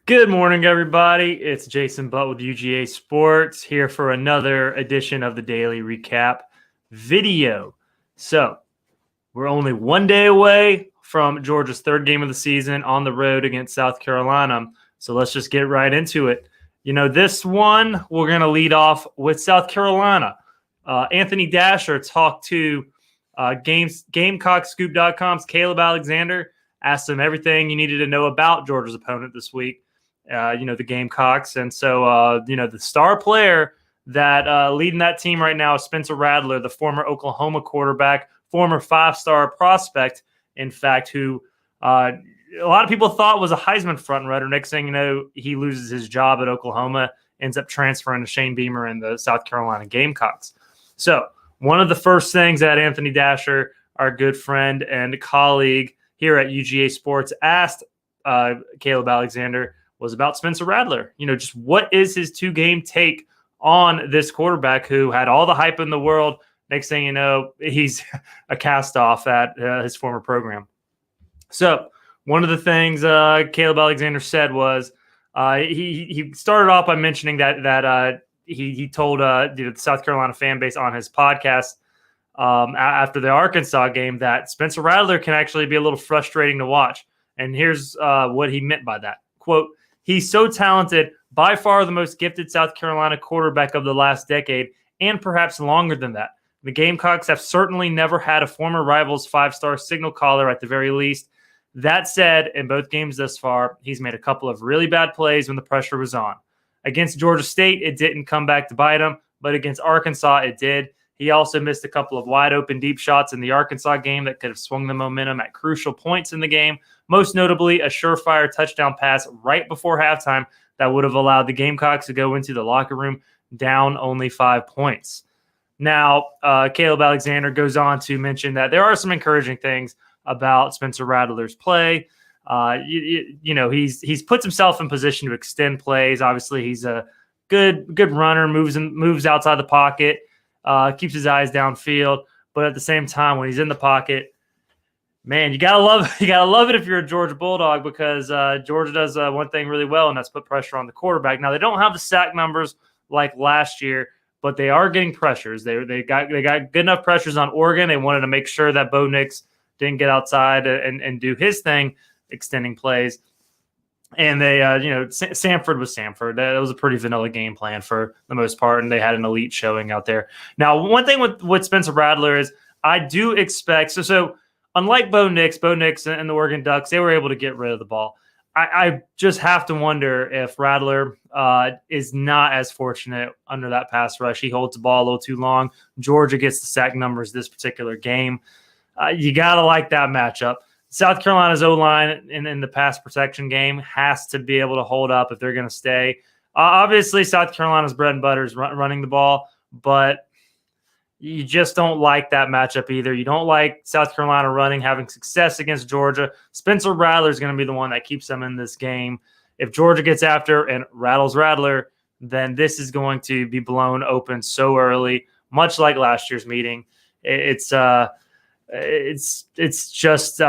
Good morning, everybody. It's Jason Butt with UGA Sports here for another edition of the Daily Recap video. So, we're only one day away from Georgia's third game of the season on the road against South Carolina. So, let's just get right into it. You know, this one, we're going to lead off with South Carolina. Anthony Dasher talked to GamecockScoop.com's Caleb Alexander, asked him everything you needed to know about Georgia's opponent this week. The Gamecocks. And so, the star player that leading that team right now is Spencer Rattler, the former Oklahoma quarterback, former five-star prospect, in fact, who a lot of people thought was a Heisman frontrunner. Next thing you know, he loses his job at Oklahoma, ends up transferring to Shane Beamer and the South Carolina Gamecocks. So one of the first things that Anthony Dasher, our good friend and colleague here at UGA Sports, asked Caleb Alexander was about Spencer Rattler. Just what is his two-game take on this quarterback who had all the hype in the world? Next thing you know, he's a cast-off at his former program. So one of the things Caleb Alexander said was he started off by mentioning that he told the South Carolina fan base on his podcast after the Arkansas game that Spencer Rattler can actually be a little frustrating to watch. And here's what he meant by that. Quote, "He's so talented, by far the most gifted South Carolina quarterback of the last decade, and perhaps longer than that. The Gamecocks have certainly never had a former rival's five-star signal caller at the very least. That said, in both games thus far, he's made a couple of really bad plays when the pressure was on. Against Georgia State, it didn't come back to bite him, but against Arkansas, it did. He also missed a couple of wide-open deep shots in the Arkansas game that could have swung the momentum at crucial points in the game, most notably a surefire touchdown pass right before halftime that would have allowed the Gamecocks to go into the locker room down only 5 points." Now, Caleb Alexander goes on to mention that there are some encouraging things about Spencer Rattler's play. He's puts himself in position to extend plays. Obviously, he's a good runner, moves outside the pocket. Keeps his eyes downfield, but at the same time, when he's in the pocket, man, you gotta love it if you're a Georgia Bulldog, because Georgia does one thing really well, and that's put pressure on the quarterback. Now they don't have the sack numbers like last year, but they are getting pressures. They got good enough pressures on Oregon. They wanted to make sure that Bo Nix didn't get outside and do his thing, extending plays. And they, Samford was Samford. That was a pretty vanilla game plan for the most part, and they had an elite showing out there. Now, one thing with Spencer Rattler is I do expect – so unlike Bo Nix and the Oregon Ducks, they were able to get rid of the ball. I just have to wonder if Rattler is not as fortunate under that pass rush. He holds the ball a little too long. Georgia gets the sack numbers this particular game. You got to like that matchup. South Carolina's O-line in the pass protection game has to be able to hold up if they're going to stay. Obviously, South Carolina's bread and butter is running the ball, but you just don't like that matchup either. You don't like South Carolina having success against Georgia. Spencer Rattler is going to be the one that keeps them in this game. If Georgia gets after and rattles Rattler, then this is going to be blown open so early, much like last year's meeting. It's just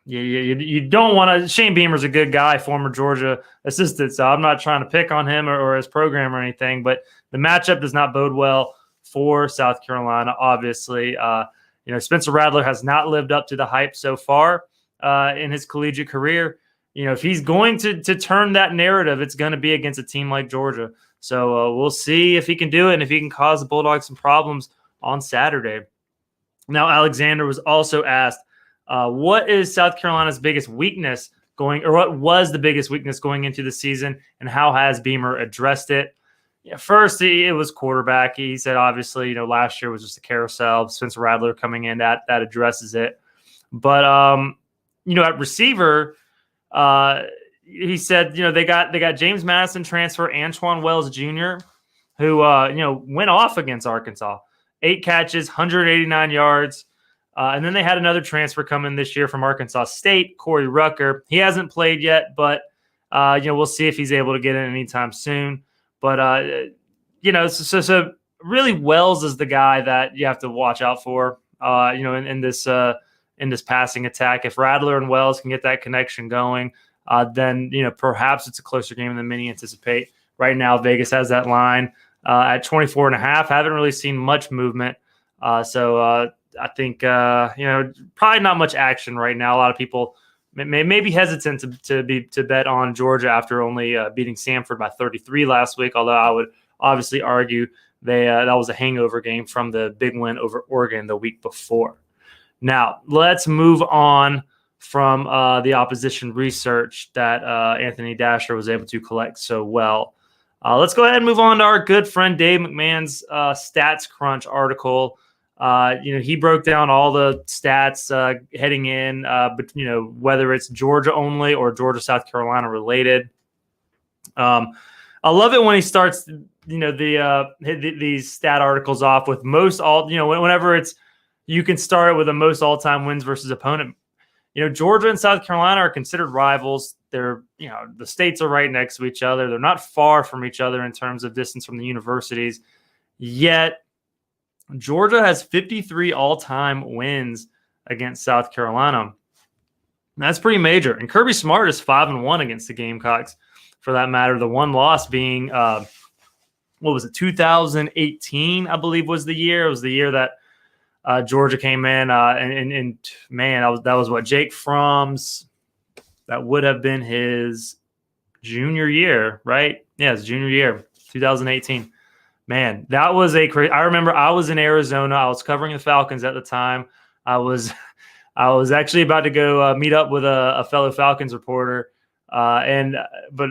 you don't want to. Shane Beamer's a good guy, former Georgia assistant, so I'm not trying to pick on him or his program or anything, but the matchup does not bode well for South Carolina. Obviously, Spencer Rattler has not lived up to the hype so far in his collegiate career. If he's going to turn that narrative, it's going to be against a team like Georgia. So we'll see if he can do it and if he can cause the Bulldogs some problems on Saturday. Now, Alexander was also asked, what is South Carolina's biggest weakness what was the biggest weakness going into the season, and how has Beamer addressed it? First, it was quarterback. He said, obviously, last year was just a carousel. Spencer Rattler coming in, that addresses it. But, at receiver, he said, they got James Madison transfer Antoine Wells Jr., who, went off against Arkansas. 8 catches, 189 yards. And then they had another transfer come in this year from Arkansas State, Corey Rucker. He hasn't played yet, but We'll see if he's able to get in anytime soon. But so really Wells is the guy that you have to watch out for. In this passing attack, if Rattler and Wells can get that connection going, then perhaps it's a closer game than many anticipate. Right now, Vegas has that line at 24.5. Haven't really seen much movement, so I think probably not much action right now. A lot of people may be hesitant to bet on Georgia after only beating Samford by 33 last week. Although I would obviously argue that was a hangover game from the big win over Oregon the week before. Now let's move on from the opposition research that Anthony Dasher was able to collect so well. Let's go ahead and move on to our good friend Dave McMahon's Stats Crunch article. He broke down all the stats heading in, but whether it's Georgia only or Georgia South Carolina related. I love it when he starts these stat articles off with most all. Whenever it's you can start it with the most all-time wins versus opponent. Georgia and South Carolina are considered rivals. They're, the states are right next to each other. They're not far from each other in terms of distance from the universities. Yet, Georgia has 53 all-time wins against South Carolina. That's pretty major. And Kirby Smart is 5-1 against the Gamecocks, for that matter. The one loss being, 2018, I believe was the year. It was the year that Georgia came in, and man, that was what Jake Fromm's. That would have been his junior year, right? Yeah, his junior year, 2018. Man, that was a crazy. I remember I was in Arizona. I was covering the Falcons at the time. I was actually about to go meet up with a fellow Falcons reporter, but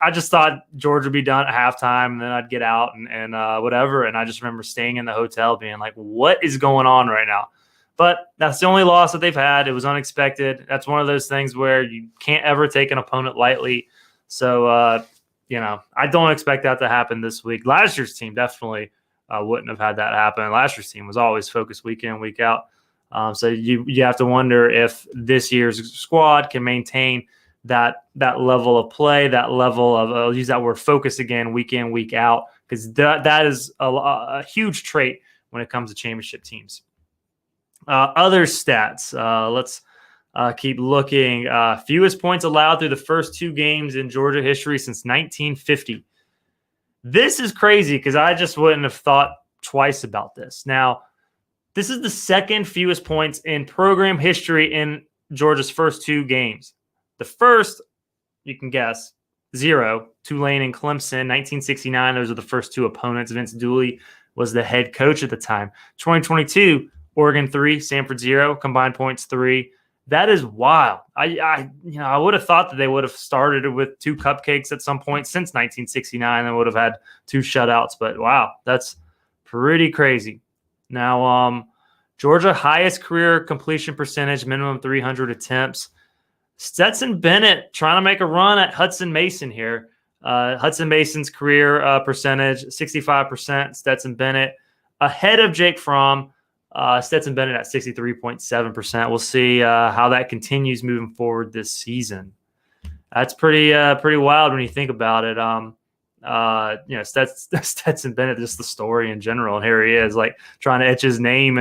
I just thought Georgia would be done at halftime, and then I'd get out and whatever. And I just remember staying in the hotel being like, what is going on right now? But that's the only loss that they've had. It was unexpected. That's one of those things where you can't ever take an opponent lightly. So, I don't expect that to happen this week. Last year's team definitely wouldn't have had that happen. Last year's team was always focused week in, week out. So you have to wonder if this year's squad can maintain that level of play, that level of I'll use that word focus again, week in, week out, because that is a huge trait when it comes to championship teams. Other stats. Let's keep looking. Fewest points allowed through the first two games in Georgia history since 1950. This is crazy because I just wouldn't have thought twice about this. Now, this is the second fewest points in program history in Georgia's first two games. The first, you can guess, 0, Tulane and Clemson, 1969. Those are the first two opponents. Vince Dooley was the head coach at the time. 2022, Oregon 3, Samford 0, combined points 3. That is wild. I would have thought that they would have started with 2 cupcakes at some point since 1969 and would have had 2 shutouts. But wow, that's pretty crazy. Now, Georgia highest career completion percentage, minimum 300 attempts. Stetson Bennett trying to make a run at Hudson Mason here. Hudson Mason's career percentage, 65%. Stetson Bennett ahead of Jake Fromm. Stetson Bennett at 63.7%. We'll see how that continues moving forward this season. That's pretty wild when you think about it. Stetson Bennett, just the story in general, and here he is, like trying to etch his name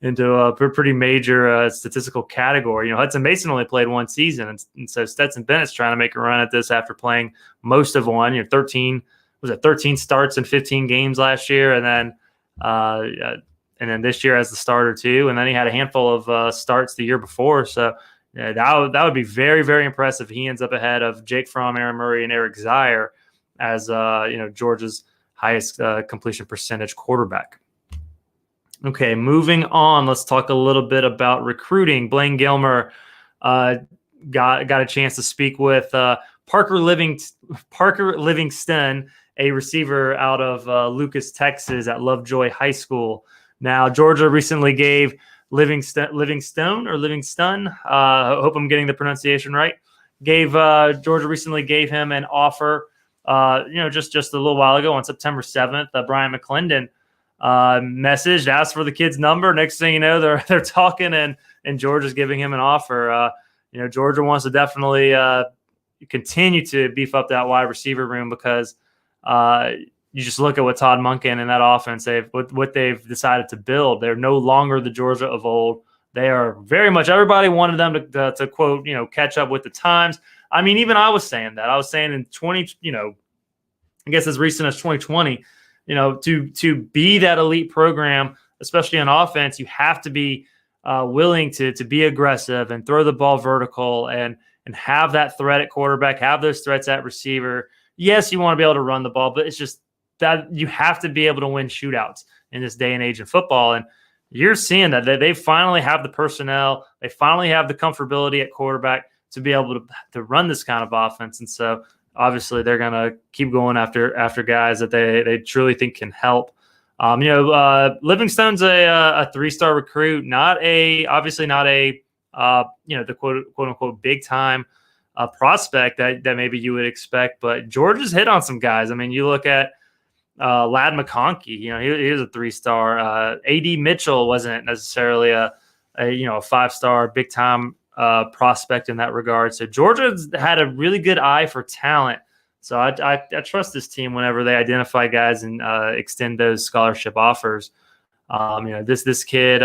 into a pretty major statistical category. Hudson Mason only played one season, and so Stetson Bennett's trying to make a run at this after playing most of one. 13 starts in 15 games last year, and then this year as the starter too, and then he had a handful of starts the year before. So that would be very, very impressive. He ends up ahead of Jake Fromm, Aaron Murray, and Eric Zier as Georgia's highest completion percentage quarterback. Okay, moving on. Let's talk a little bit about recruiting. Blaine Gilmer got a chance to speak with Parker Livingston, a receiver out of Lucas, Texas, at Lovejoy High School. Now, Georgia recently gave Livingston. I hope I'm getting the pronunciation right. Georgia recently gave him an offer. Just a little while ago on September 7th, Brian McClendon messaged, asked for the kid's number. Next thing you know, they're talking, and Georgia's giving him an offer. Georgia wants to definitely continue to beef up that wide receiver room because you just look at what Todd Monken and that offense, what they've decided to build. They're no longer the Georgia of old. They are very much, everybody wanted them to quote, catch up with the times. I mean, even I was saying that. I was saying in I guess as recent as 2020, to be that elite program, especially on offense, you have to be willing to be aggressive and throw the ball vertical and have that threat at quarterback, have those threats at receiver. Yes, you want to be able to run the ball, but it's just that you have to be able to win shootouts in this day and age of football. And you're seeing that they finally have the personnel. They finally have the comfortability at quarterback to be able to run this kind of offense. And so obviously they're going to keep going after guys that they truly think can help. Livingstone's a 3-star recruit, obviously not a the quote unquote big time prospect that maybe you would expect, but Georgia's hit on some guys. I mean, you look at Ladd McConkey, he was a 3-star. AD Mitchell wasn't necessarily a 5-star big time prospect in that regard. So Georgia's had a really good eye for talent. So I trust this team whenever they identify guys and extend those scholarship offers. This kid,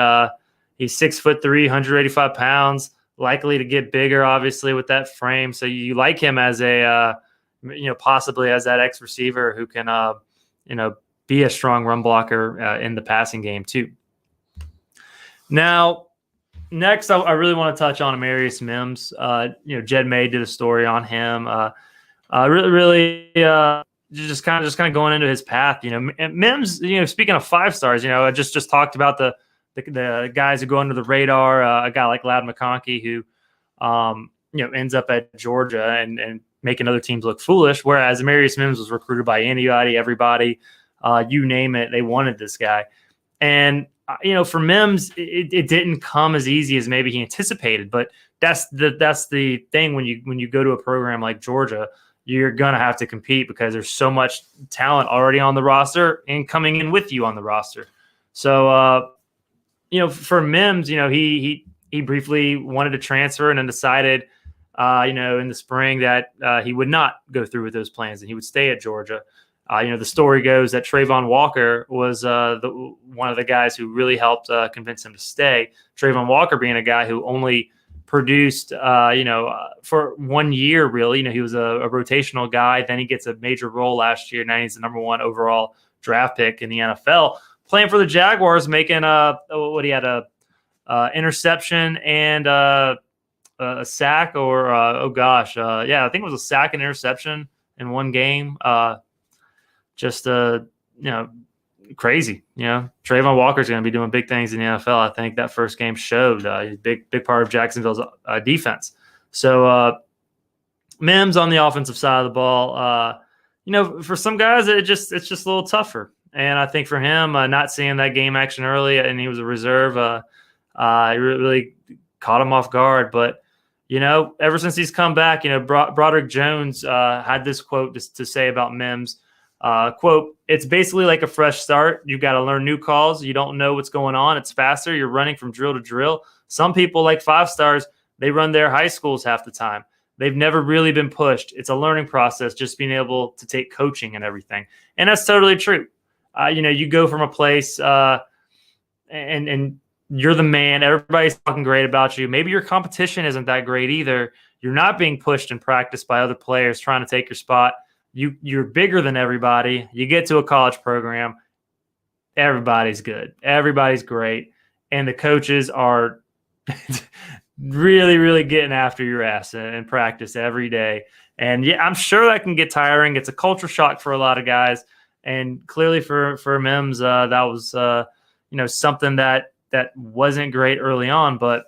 he's 6'3", 185 pounds, likely to get bigger, obviously, with that frame. So you like him as a, possibly as that X receiver who can, be a strong run blocker in the passing game too. Now, next, I really want to touch on Marius Mims. Jed May did a story on him. Really, just kind of going into his path. Mims. Speaking of 5-stars, I just talked about the guys who go under the radar. A guy like Ladd McConkey who, ends up at Georgia and making other teams look foolish. Whereas Marius Mims was recruited by anybody, everybody, you name it, they wanted this guy. And for Mims, it didn't come as easy as maybe he anticipated. But that's the thing when you go to a program like Georgia, you're gonna have to compete because there's so much talent already on the roster and coming in with you on the roster. So for Mims, he briefly wanted to transfer and then decided, in the spring that he would not go through with those plans and he would stay at Georgia. The story goes that Trayvon Walker was one of the guys who really helped convince him to stay. Trayvon Walker being a guy who only produced, for 1 year, really. He was a rotational guy. Then he gets a major role last year. Now he's the number 1 overall draft pick in the NFL. Playing for the Jaguars, making he had a interception and a sack, or I think it was a sack and interception in one game. Crazy. Trayvon Walker's going to be doing big things in the NFL. I think that first game showed he's a big part of Jacksonville's defense. So Mims on the offensive side of the ball, for some guys it's just a little tougher. And I think for him, not seeing that game action early, and he was a reserve, it really caught him off guard. But ever since he's come back, Broderick Jones had this quote to say about Mims. Quote, "It's basically like a fresh start. You've got to learn new calls. You don't know what's going on. It's faster. You're running from drill to drill. Some people, like 5-stars, they run their high schools half the time. They've never really been pushed. It's a learning process, just being able to take coaching and everything." And that's totally true. You go from a place and you're the man. Everybody's talking great about you. Maybe your competition isn't that great either. You're not being pushed in practice by other players trying to take your spot. You're bigger than everybody. You get to a college program, everybody's good. Everybody's great. And the coaches are really, really getting after your ass in practice every day. And yeah, I'm sure that can get tiring. It's a culture shock for a lot of guys. And clearly for Mims, that was something that wasn't great early on. But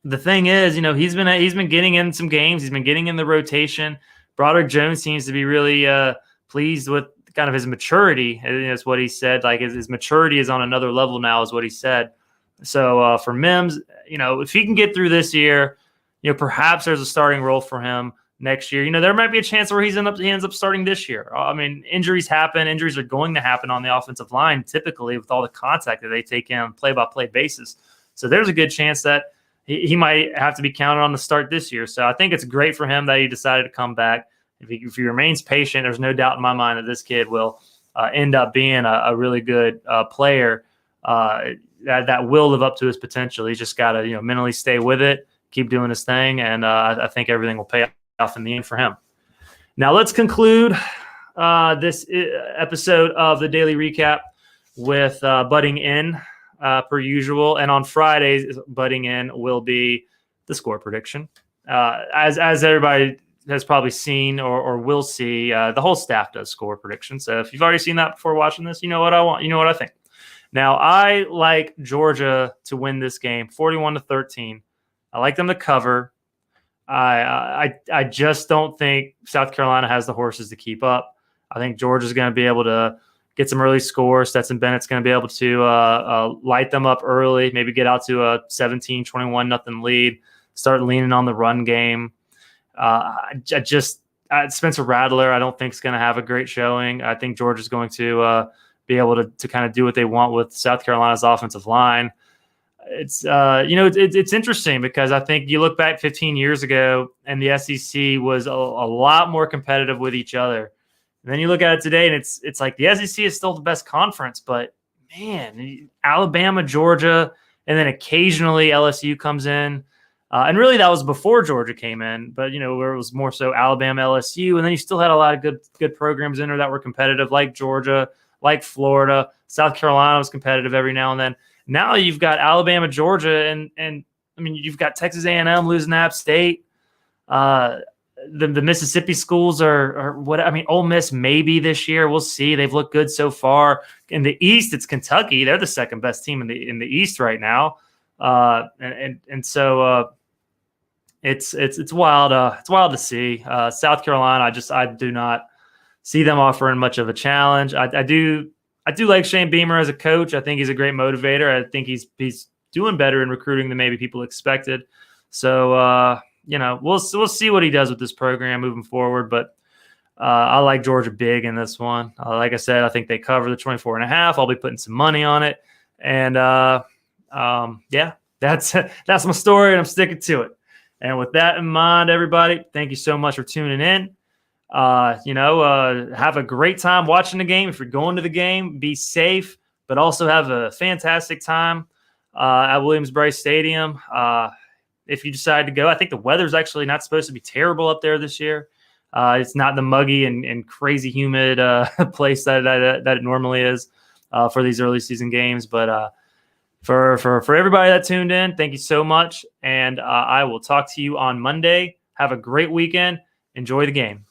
the thing is, he's been getting in some games. He's been getting in the rotation. Broderick Jones seems to be really pleased with kind of his maturity. Is what he said. Like his maturity is on another level now, is what he said. So for Mims, if he can get through this year, perhaps there's a starting role for him next year. There might be a chance where he ends up starting this year. I mean, injuries happen. Injuries are going to happen on the offensive line, typically with all the contact that they take in on a play-by-play basis. So there's a good chance that he might have to be counted on to start this year. So I think it's great for him that he decided to come back. If he remains patient, there's no doubt in my mind that this kid will end up being a really good player that will live up to his potential. He's just got to mentally stay with it, keep doing his thing, and I think everything will pay off in the end for him. Now let's conclude this episode of the Daily Recap with butting in per usual. And on Fridays, butting in will be the score prediction. As everybody has probably seen or will see, the whole staff does score predictions. So if you've already seen that before watching this, you know what I want. You know what I think. Now, I like Georgia to win this game, 41-13. I like them to cover. I just don't think South Carolina has the horses to keep up. I think Georgia's going to be able to get some early scores. Stetson Bennett's going to be able to light them up early, maybe get out to a 17-21 nothing lead, start leaning on the run game. Spencer Rattler, I don't think is going to have a great showing. I think Georgia's going to be able to kind of do what they want with South Carolina's offensive line. It's it's interesting because I think you look back 15 years ago and the SEC was a lot more competitive with each other. And then you look at it today and it's like the SEC is still the best conference, but man, Alabama, Georgia, and then occasionally LSU comes in. And really that was before Georgia came in, but where it was more so Alabama, LSU, and then you still had a lot of good programs in there that were competitive, like Georgia, like Florida. South Carolina was competitive every now and then. Now you've got Alabama, Georgia, and I mean you've got Texas A&M losing to App State. The Mississippi schools are what I mean. Ole Miss maybe this year. We'll see. They've looked good so far. In the East, it's Kentucky. They're the second best team in the East right now. So it's wild. It's wild to see. South Carolina, I do not see them offering much of a challenge. I do like Shane Beamer as a coach. I think he's a great motivator. I think he's doing better in recruiting than maybe people expected. So we'll see what he does with this program moving forward. But I like Georgia big in this one. Like I said, I think they cover the 24.5. I'll be putting some money on it. And that's my story, and I'm sticking to it. And with that in mind, everybody, thank you so much for tuning in. Have a great time watching the game. If you're going to the game, be safe, but also have a fantastic time at Williams-Brice Stadium. If you decide to go, I think the weather's actually not supposed to be terrible up there this year. It's not the muggy and crazy humid place that it normally is for these early season games. But for everybody that tuned in, thank you so much. And I will talk to you on Monday. Have a great weekend. Enjoy the game.